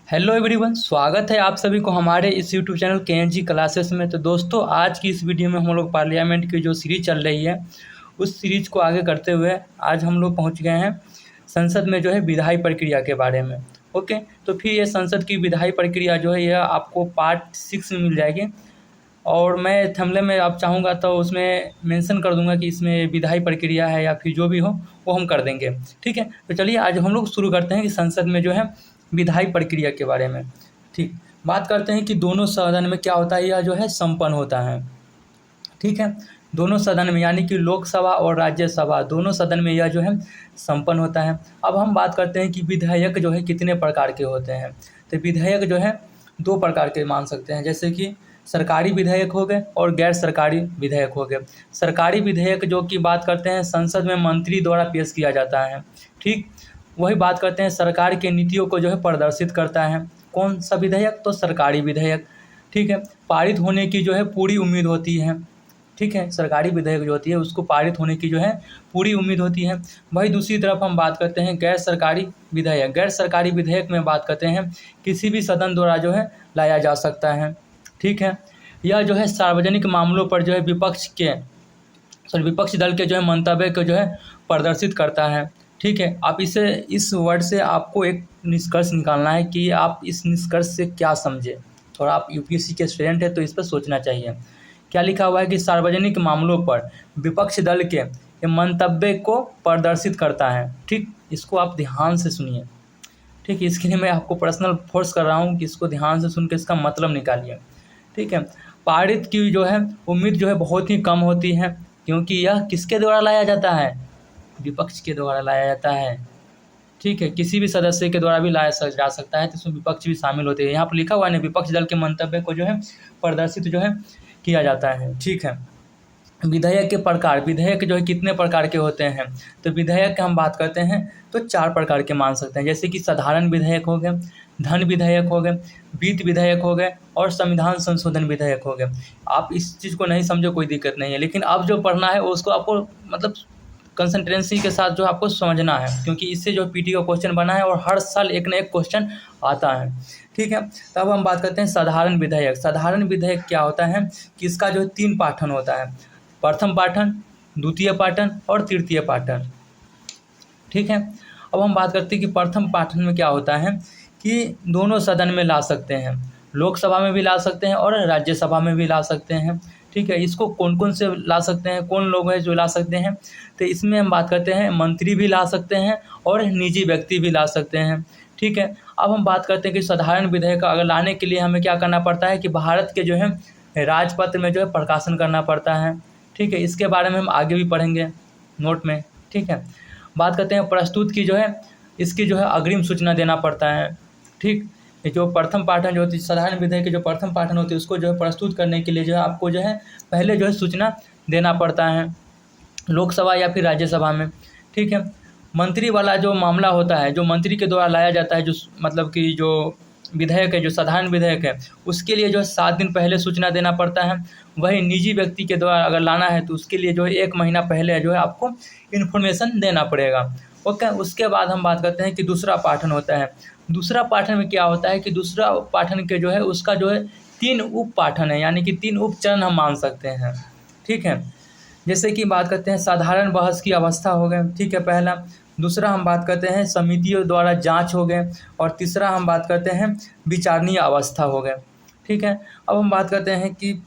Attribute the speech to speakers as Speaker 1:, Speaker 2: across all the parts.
Speaker 1: Hello everyone, स्वागत है आप सभी को हमारे इस यूट्यूब चैनल KNG क्लासेस में। तो दोस्तों, आज की इस वीडियो में हम लोग पार्लियामेंट की जो सीरीज चल रही है उस सीरीज को आगे करते हुए आज हम लोग पहुंच गए हैं संसद में जो है विधायी प्रक्रिया के बारे में। ओके, तो फिर ये संसद की विधायी प्रक्रिया जो है यह आपको पार्ट 6 में मिल जाएगी और मैं थंबनेल में आप चाहूँगा तो उसमें मेंशन कर दूंगा कि इसमें विधायी प्रक्रिया है या फिर जो भी हो वो हम कर देंगे। ठीक है, तो चलिए आज हम लोग शुरू करते हैं कि संसद में जो है विधायी प्रक्रिया के बारे में। ठीक, बात करते हैं कि दोनों सदन में क्या होता है, यह जो है संपन्न होता है। ठीक है, दोनों सदन में यानी कि लोकसभा और राज्यसभा दोनों सदन में यह जो है संपन्न होता है। अब हम बात करते हैं कि विधायक जो है कितने प्रकार के होते हैं। तो विधायक जो है दो प्रकार के मान सकते हैं, जैसे कि सरकारी विधेयक हो गए और गैर सरकारी विधेयक हो गए। सरकारी विधेयक जो कि बात करते हैं संसद में मंत्री द्वारा पेश किया जाता है। ठीक, वही बात करते हैं सरकार के नीतियों को जो है प्रदर्शित करता है। कौन सा विधेयक? तो सरकारी विधेयक। ठीक है, पारित होने की जो है पूरी उम्मीद होती है। ठीक है, सरकारी विधेयक जो होती है उसको पारित होने की जो है पूरी उम्मीद होती है। वही दूसरी तरफ हम बात करते हैं गैर सरकारी विधेयक। गैर सरकारी विधेयक में बात करते हैं किसी भी सदन द्वारा जो है लाया जा सकता है। ठीक है, यह जो है सार्वजनिक मामलों पर जो है विपक्ष दल के जो है मंतव्य को जो है प्रदर्शित करता है। ठीक है, आप इस वर्ड से आपको एक निष्कर्ष निकालना है कि आप इस निष्कर्ष से क्या समझे। थोड़ा आप यूपीएससी के स्टूडेंट है तो इस पर सोचना चाहिए। क्या लिखा हुआ है कि सार्वजनिक मामलों पर विपक्ष दल के मंतव्य को प्रदर्शित करता है। ठीक, इसको आप ध्यान से सुनिए। ठीक, इसके लिए मैं आपको पर्सनल फोर्स कर रहा हूँ कि इसको ध्यान से सुन के इसका मतलब निकालिए। ठीक है, पारित की जो है उम्मीद जो है बहुत ही कम होती है, क्योंकि यह किसके द्वारा लाया जाता है? विपक्ष के द्वारा लाया जाता है। ठीक है, किसी भी सदस्य के द्वारा भी लाया जा सकता है, तो इसमें विपक्ष भी शामिल होते हैं। यहाँ पर लिखा हुआ है ना, विपक्ष दल के मंतव्य को जो है प्रदर्शित जो है किया जाता है। ठीक है, विधेयक के प्रकार, विधेयक जो है कितने प्रकार के होते हैं? तो विधेयक की हम बात करते हैं तो 4 प्रकार के मान सकते हैं, जैसे कि साधारण विधेयक हो गए, धन विधेयक हो गए, वित्त विधेयक हो गए और संविधान संशोधन विधेयक हो गए। आप इस चीज़ को नहीं समझो कोई दिक्कत नहीं है, लेकिन अब जो पढ़ना है उसको आपको मतलब कंसंट्रेंसी के साथ जो आपको समझना है, क्योंकि इससे जो पीटी का क्वेश्चन बना है और हर साल एक न एक क्वेश्चन आता है। ठीक है, तब हम बात करते हैं साधारण विधेयक। साधारण विधेयक क्या होता है कि इसका जो 3 पाठन होता है, प्रथम पाठन, द्वितीय पाठन और तृतीय पाठन। ठीक है, अब हम बात करते हैं कि प्रथम पाठन में क्या होता है कि दोनों सदन में ला सकते हैं, लोकसभा में भी ला सकते हैं और राज्यसभा में भी ला सकते हैं। ठीक है, इसको कौन कौन से ला सकते हैं, कौन लोग हैं जो ला सकते हैं? तो इसमें हम बात करते हैं मंत्री भी ला सकते हैं और निजी व्यक्ति भी ला सकते हैं। ठीक है, अब हम बात करते हैं कि साधारण विधेयक अगर लाने के लिए हमें क्या करना पड़ता है कि भारत के जो है राजपत्र में जो है प्रकाशन करना पड़ता है। ठीक है, इसके बारे में हम आगे भी पढ़ेंगे नोट में। ठीक है, बात करते हैं प्रस्तुत की जो है इसकी जो है अग्रिम सूचना देना पड़ता है। ठीक, ये जो प्रथम पाठन जो होती है, साधारण विधेयक की जो प्रथम पाठन होती है उसको जो है प्रस्तुत करने के लिए जो है आपको जो है पहले जो है सूचना देना पड़ता है लोकसभा या फिर राज्यसभा में। ठीक है, मंत्री वाला जो मामला होता है, जो मंत्री के द्वारा लाया जाता है, जो मतलब कि जो विधेयक है, जो साधारण विधेयक है, उसके लिए जो है 7 दिन पहले सूचना देना पड़ता है। वही निजी व्यक्ति के द्वारा अगर लाना है तो उसके लिए जो है 1 महीना पहले जो है आपको इन्फॉर्मेशन देना पड़ेगा। ओके, उसके बाद हम बात करते हैं कि दूसरा पाठन होता है। दूसरा पाठन में क्या होता है कि दूसरा पाठन के जो है उसका जो है 3 उप पाठन है, यानी कि 3 उपचरण हम मान सकते हैं। ठीक है, जैसे कि बात करते हैं साधारण बहस की अवस्था हो गए। ठीक है, पहला। दूसरा हम बात करते हैं समितियों द्वारा जांच हो गए और तीसरा हम बात करते हैं विचारणीय अवस्था हो गए। ठीक है, अब हम बात करते हैं कि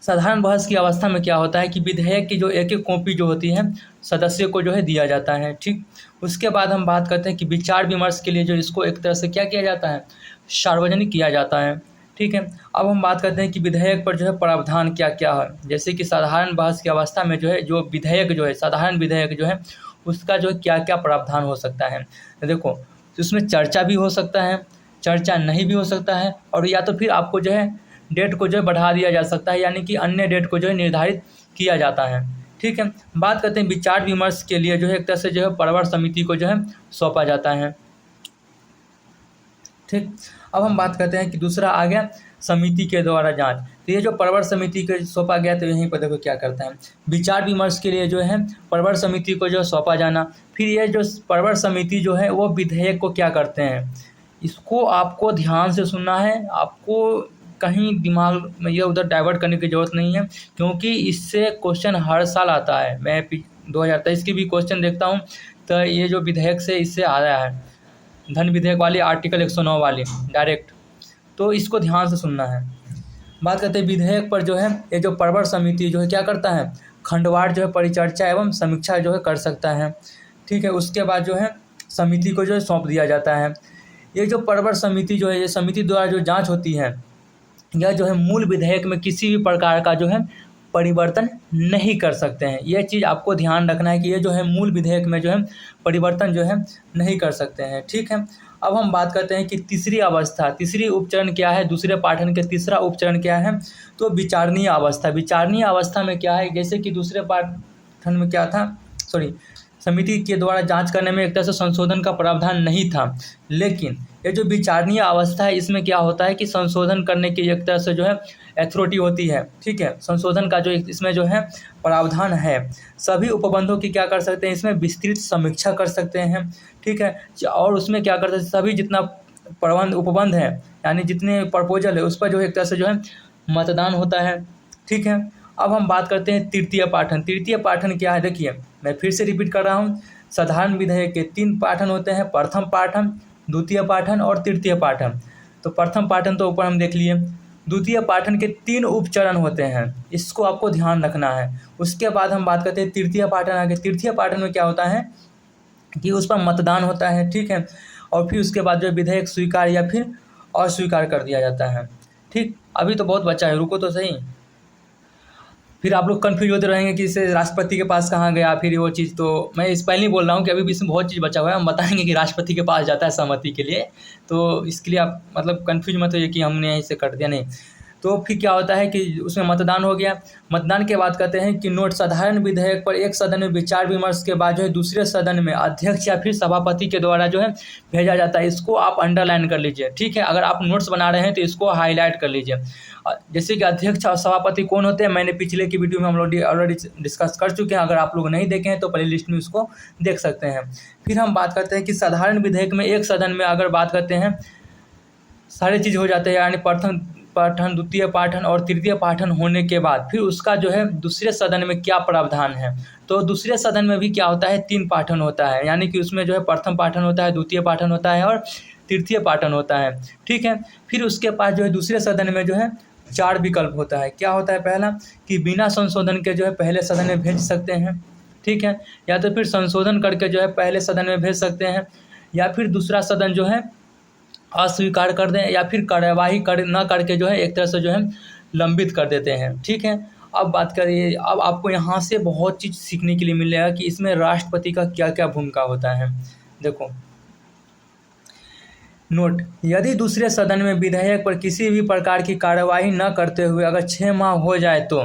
Speaker 1: साधारण बहस की अवस्था में क्या होता है कि विधेयक की जो एक एक कॉपी जो होती है सदस्य को जो है दिया जाता है। ठीक, उसके बाद हम बात करते हैं कि विचार विमर्श के लिए जो इसको एक तरह से क्या किया जाता है, सार्वजनिक किया जाता है। ठीक है, अब हम बात करते हैं कि विधेयक पर जो है प्रावधान क्या क्या है। जैसे कि साधारण बहस की अवस्था में जो है जो विधेयक जो है साधारण विधेयक जो है उसका जो क्या क्या प्रावधान हो सकता है। देखो, उसमें चर्चा भी हो सकता है, चर्चा नहीं भी हो सकता है, और या तो फिर आपको जो है डेट को जो है बढ़ा दिया जा सकता है, यानी कि अन्य डेट को जो है निर्धारित किया जाता है। ठीक है, बात करते हैं विचार विमर्श के लिए जो है एक तरह से जो है प्रवर समिति को जो है सौंपा जाता है। ठीक, अब हम बात करते हैं कि दूसरा आ गया समिति के द्वारा जांच। तो ये जो प्रवर समिति को सौंपा गया, तो यहीं पर देखो क्या करता है, विचार विमर्श के लिए जो है प्रवर समिति को जो सौंपा जाना। फिर ये जो प्रवर समिति जो है वो विधेयक को क्या करते हैं, इसको आपको ध्यान से सुनना है, आपको कहीं दिमाग में इधर उधर डाइवर्ट करने की ज़रूरत नहीं है, क्योंकि इससे क्वेश्चन हर साल आता है। मैं 2023 की भी क्वेश्चन देखता हूँ, तो ये जो विधेयक से इससे आ रहा है, धन विधेयक वाली आर्टिकल 109 वाली डायरेक्ट, तो इसको ध्यान से सुनना है। बात करते हैं विधेयक पर जो है, ये जो प्रवर समिति जो है क्या करता है, खंडवार जो है परिचर्चा एवं समीक्षा जो है कर सकता है, ठीक है। उसके बाद जो है समिति को जो है सौंप दिया जाता है। ये जो प्रवर समिति जो है, ये समिति द्वारा जो जांच होती है, यह जो है मूल विधेयक में किसी भी प्रकार का जो है परिवर्तन नहीं कर सकते हैं। यह चीज़ आपको ध्यान रखना है कि ये जो है मूल विधेयक में जो है परिवर्तन जो है नहीं कर सकते हैं, ठीक है। अब हम बात करते हैं कि तीसरी अवस्था, तीसरी उपचरण क्या है, दूसरे पाठन के तीसरा उपचरण क्या है, तो विचारणीय अवस्था। विचारणीय अवस्था में क्या है, जैसे कि दूसरे पाठन में क्या था, समिति के द्वारा जांच करने में एक तरह से संशोधन का प्रावधान नहीं था, लेकिन ये जो विचारणीय अवस्था है, इसमें क्या होता है कि संशोधन करने की एक तरह से जो है अथॉरिटी होती है, ठीक है। संशोधन का जो इसमें जो है प्रावधान है, सभी उपबंधों की क्या कर सकते हैं, इसमें विस्तृत समीक्षा कर सकते हैं, ठीक है। और उसमें क्या करते हैं, सभी जितना प्रबंध उपबंध है, यानी जितने प्रपोजल है, उस पर जो है एक तरह से जो है मतदान होता है, ठीक है। अब हम बात करते हैं तृतीय पाठन। तृतीय पाठन क्या है, देखिए मैं फिर से रिपीट कर रहा हूँ। साधारण विधेयक के 3 पाठन होते हैं, प्रथम पाठन, द्वितीय पाठन और तृतीय पाठन। तो प्रथम पाठन तो ऊपर हम देख लिए। द्वितीय पाठन के 3 उपचरण होते हैं, इसको आपको ध्यान रखना है। उसके बाद हम बात करते हैं तृतीय पाठन। आगे तृतीय पाठन में क्या होता है कि उस पर मतदान होता है, ठीक है। और फिर उसके बाद जो विधेयक स्वीकार या फिर अस्वीकार कर दिया जाता है, ठीक। अभी तो बहुत बचा है, रुको तो सही। फिर आप लोग कन्फ्यूज होते रहेंगे कि इसे राष्ट्रपति के पास कहाँ गया, फिर वो चीज़। तो मैं इस पहले ही बोल रहा हूँ कि अभी भी इसमें बहुत चीज़ बचा हुआ है, हम बताएंगे कि राष्ट्रपति के पास जाता है सहमति के लिए। तो इसके लिए आप मतलब कन्फ्यूज मत होइए कि हमने यहीं से कर दिया, नहीं। तो फिर क्या होता है कि उसमें मतदान हो गया। मतदान के बाद कहते हैं कि नोट, साधारण विधेयक पर एक सदन में विचार विमर्श के बाद जो है दूसरे सदन में अध्यक्ष या फिर सभापति के द्वारा जो है भेजा जाता है। इसको आप अंडरलाइन कर लीजिए, ठीक है। अगर आप नोट्स बना रहे हैं तो इसको हाईलाइट कर लीजिए। जैसे कि अध्यक्ष और सभापति कौन होते हैं, मैंने पिछले की वीडियो में हम लोग ऑलरेडी डिस्कस कर चुके हैं। अगर आप लोग नहीं देखे हैं तो प्ले लिस्ट में उसको देख सकते हैं। फिर हम बात करते हैं कि साधारण विधेयक में एक सदन में अगर बात करते हैं सारे चीज़ हो जाते हैं, यानी प्रथम पाठन, द्वितीय पाठन और तृतीय पाठन होने के बाद फिर उसका जो है दूसरे सदन में क्या प्रावधान है। तो दूसरे सदन में भी क्या होता है, 3 पाठन होता है, यानी कि उसमें जो है प्रथम पाठन होता है, द्वितीय पाठन होता है और तृतीय पाठन होता है, ठीक है। फिर उसके पास जो है दूसरे सदन में जो है 4 विकल्प होता है। क्या होता है, पहला कि बिना संशोधन के जो है पहले सदन में भेज सकते हैं, ठीक है। या तो फिर संशोधन करके जो है पहले सदन में भेज सकते हैं, या फिर दूसरा सदन जो है अस्वीकार कर दें, या फिर कार्यवाही न करके जो है एक तरह से जो है लंबित कर देते हैं, ठीक है। अब बात करिए, अब आपको यहाँ से बहुत चीज़ सीखने के लिए मिलेगा कि इसमें राष्ट्रपति का क्या क्या भूमिका होता है। देखो नोट, यदि दूसरे सदन में विधेयक पर किसी भी प्रकार की कार्यवाही न करते हुए अगर 6 माह हो जाए तो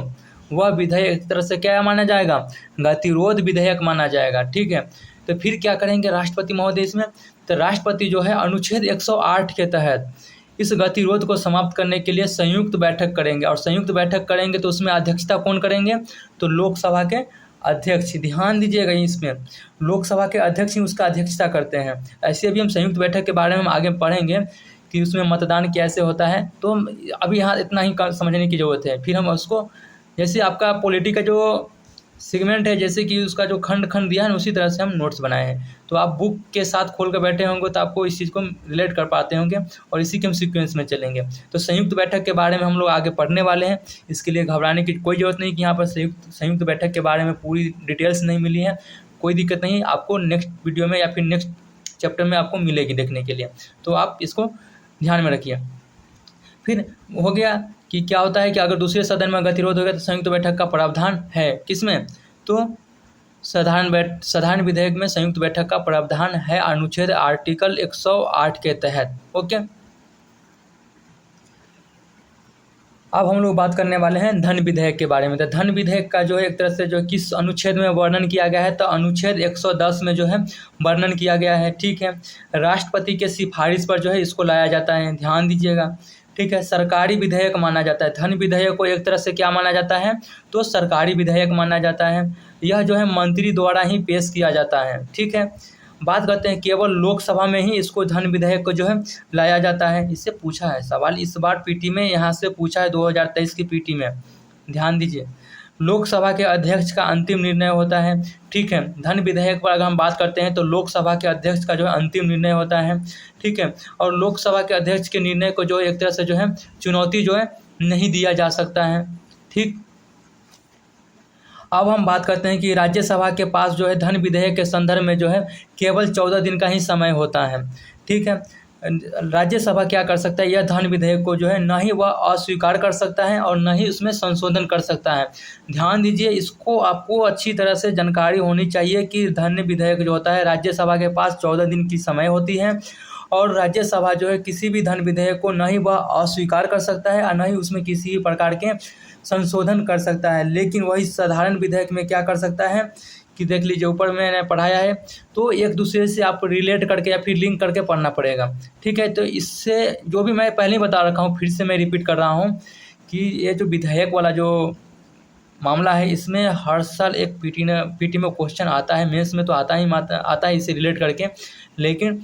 Speaker 1: वह विधेयक एक तरह से क्या माना जाएगा, गतिरोध विधेयक माना जाएगा, ठीक है। तो फिर क्या करेंगे राष्ट्रपति महोदय इसमें, तो राष्ट्रपति जो है अनुच्छेद 108 के तहत इस गतिरोध को समाप्त करने के लिए संयुक्त बैठक करेंगे। और संयुक्त बैठक करेंगे तो उसमें अध्यक्षता कौन करेंगे, तो लोकसभा के अध्यक्ष। ध्यान दीजिएगा, इसमें लोकसभा के अध्यक्ष ही उसका अध्यक्षता करते हैं। ऐसे भी हम संयुक्त बैठक के बारे में हम आगे पढ़ेंगे कि उसमें मतदान कैसे होता है। तो अभी यहाँ इतना ही समझने की ज़रूरत है। फिर हम उसको, जैसे आपका पॉलिटी का जो सेगमेंट है, जैसे कि उसका जो खंड खंड दिया है, उसी तरह से हम नोट्स बनाए हैं। तो आप बुक के साथ खोल कर बैठे होंगे तो आपको इस चीज़ को रिलेट कर पाते होंगे, और इसी के हम सीक्वेंस में चलेंगे। तो संयुक्त बैठक के बारे में हम लोग आगे पढ़ने वाले हैं, इसके लिए घबराने की कोई ज़रूरत नहीं कि यहाँ पर संयुक्त बैठक के बारे में पूरी डिटेल्स नहीं मिली है। कोई दिक्कत नहीं, आपको नेक्स्ट वीडियो में या फिर नेक्स्ट चैप्टर में आपको मिलेगी देखने के लिए, तो आप इसको ध्यान में रखिए। फिर हो गया कि क्या होता है कि अगर दूसरे सदन में गतिरोध हो गया तो संयुक्त बैठक का प्रावधान है किसमें, तो साधारण विधेयक में संयुक्त बैठक का प्रावधान है अनुच्छेद आर्टिकल 108 के तहत, ओके। अब हम लोग बात करने वाले हैं धन विधेयक के बारे में। तो धन विधेयक का जो है एक तरह से जो किस अनुच्छेद में वर्णन किया गया है, तो अनुच्छेद 110 में जो है वर्णन किया गया है, ठीक है। राष्ट्रपति के सिफारिश पर जो है इसको लाया जाता है, ध्यान दीजिएगा, ठीक है। सरकारी विधेयक माना जाता है। धन विधेयक को एक तरह से क्या माना जाता है, तो सरकारी विधेयक माना जाता है। यह जो है मंत्री द्वारा ही पेश किया जाता है, ठीक है। बात करते हैं केवल लोकसभा में ही इसको धन विधेयक को जो है लाया जाता है। इससे पूछा है सवाल, इस बार पीटी में यहाँ से पूछा है 2023 की पीटी में, ध्यान दीजिए। लोकसभा के अध्यक्ष का अंतिम निर्णय होता है, ठीक है। धन विधेयक पर अगर हम बात करते हैं तो लोकसभा के अध्यक्ष का जो है अंतिम निर्णय होता है, ठीक है। और लोकसभा के अध्यक्ष के निर्णय को जो एक तरह से जो है चुनौती जो है नहीं दिया जा सकता है, ठीक। अब हम बात करते हैं कि राज्यसभा के पास जो है धन विधेयक के संदर्भ में जो है केवल 14 दिन का ही समय होता है, ठीक है। राज्यसभा क्या कर सकता है, यह धन विधेयक को जो है न ही वह अस्वीकार कर सकता है और न ही उसमें संशोधन कर सकता है। ध्यान दीजिए, इसको आपको अच्छी तरह से जानकारी होनी चाहिए कि धन विधेयक जो होता है राज्यसभा के पास 14 दिन की समय होती है और राज्यसभा जो है किसी भी धन विधेयक को न ही वह अस्वीकार कर सकता है और न ही उसमें किसी भी प्रकार के संशोधन कर सकता है। लेकिन वही साधारण विधेयक में क्या कर सकता है कि देख लीजिए, ऊपर मैंने पढ़ाया है, तो एक दूसरे से आप रिलेट करके या फिर लिंक करके पढ़ना पड़ेगा, ठीक है। तो इससे जो भी मैं पहले ही बता रखा हूँ, फिर से मैं रिपीट कर रहा हूँ कि ये जो विधेयक वाला जो मामला है, इसमें हर साल एक पीटी में क्वेश्चन आता है, मेंस में तो आता है इससे रिलेट करके, लेकिन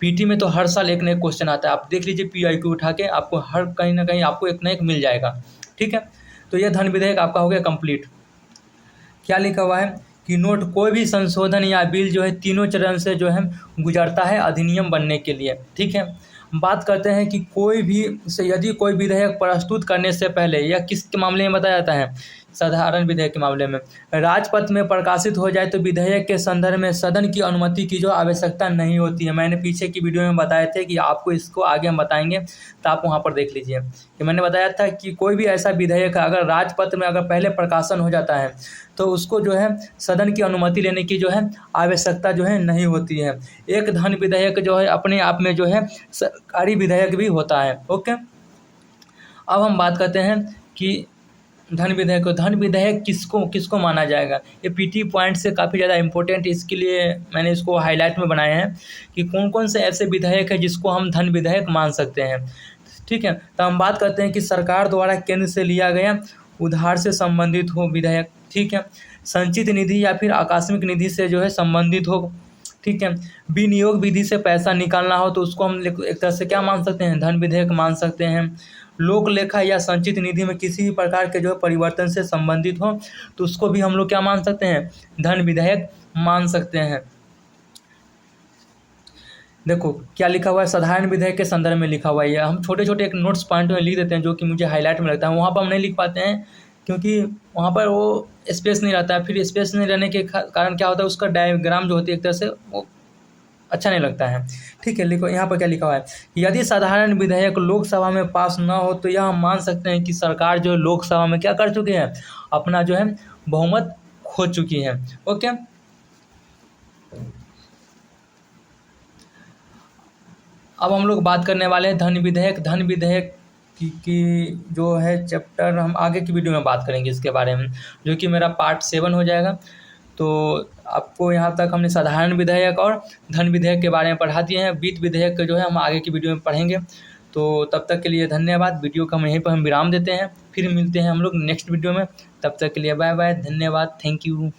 Speaker 1: पीटी में तो हर साल एक न एक क्वेश्चन आता है। आप देख लीजिए PIQ उठा के, आपको हर कहीं ना कहीं आपको एक न एक मिल जाएगा, ठीक है। तो यह धन विधेयक आपका हो गया कंप्लीट। क्या लिखा हुआ है कि नोट, कोई भी संशोधन या बिल जो है तीनों चरण से जो है गुजरता है अधिनियम बनने के लिए, ठीक है। बात करते हैं कि यदि कोई विधेयक प्रस्तुत करने से पहले, या किसके मामले में बताया जाता है, साधारण विधेयक के मामले में राजपत्र में प्रकाशित हो जाए तो विधेयक के संदर्भ में सदन की अनुमति की जो आवश्यकता नहीं होती है। मैंने पीछे की वीडियो में बताए थे कि आपको इसको आगे हम बताएंगे, तो आप वहाँ पर देख लीजिए कि मैंने बताया था कि कोई भी ऐसा विधेयक अगर राजपत्र में अगर पहले प्रकाशन हो जाता है तो उसको जो है सदन की अनुमति लेने की जो है आवश्यकता जो है नहीं होती है। एक धन विधेयक जो है अपने आप में जो है सरकारी विधेयक भी होता है, ओके। अब हम बात करते हैं कि धन विधेयक किसको माना जाएगा। ये पीटी पॉइंट से काफ़ी ज़्यादा इम्पोर्टेंट है, इसके लिए मैंने इसको हाईलाइट में बनाए हैं कि कौन कौन से ऐसे विधेयक है जिसको हम धन विधेयक मान सकते हैं, ठीक है। तो हम बात करते हैं कि सरकार द्वारा केंद्र से लिया गया उधार से संबंधित हो विधेयक, ठीक है। संचित निधि या फिर आकस्मिक निधि से जो है संबंधित हो, ठीक है। विनियोग विधि से पैसा निकालना हो तो उसको हम एक तरह से क्या मान सकते हैं, धन विधेयक मान सकते हैं। लोक लेखा या संचित निधि में किसी भी प्रकार के जो है परिवर्तन से संबंधित हो तो उसको भी हम लोग क्या मान सकते हैं, धन विधेयक मान सकते हैं। देखो क्या लिखा हुआ है, साधारण विधेयक के संदर्भ में लिखा हुआ है। हम छोटे छोटे एक नोट्स पॉइंट में लिख देते हैं जो कि मुझे हाईलाइट में लगता है, वहाँ पर हम नहीं लिख पाते हैं क्योंकि वहाँ पर वो स्पेस नहीं रहता है। फिर स्पेस नहीं रहने के कारण क्या होता है, उसका डायग्राम जो होती है एक तरह से वो अच्छा नहीं लगता है, ठीक है। लिखो यहाँ पर क्या लिखा हुआ है, यदि साधारण विधेयक लोकसभा में पास न हो तो यह हम मान सकते हैं कि सरकार जो लोकसभा में क्या कर चुकी है, अपना जो है बहुमत खो चुकी है, ओके। अब हम लोग बात करने वाले हैं धन विधेयक की जो है चैप्टर हम आगे की वीडियो में बात करेंगे इसके बारे में, जो कि मेरा पार्ट 7 हो जाएगा। तो आपको यहाँ तक हमने साधारण विधेयक और धन विधेयक के बारे में पढ़ा दिए हैं। वित्त विधेयक जो है हम आगे की वीडियो में पढ़ेंगे। तो तब तक के लिए धन्यवाद। वीडियो को हम यहीं पर विराम देते हैं, फिर मिलते हैं हम लोग नेक्स्ट वीडियो में। तब तक के लिए बाय बाय, धन्यवाद, थैंक यू।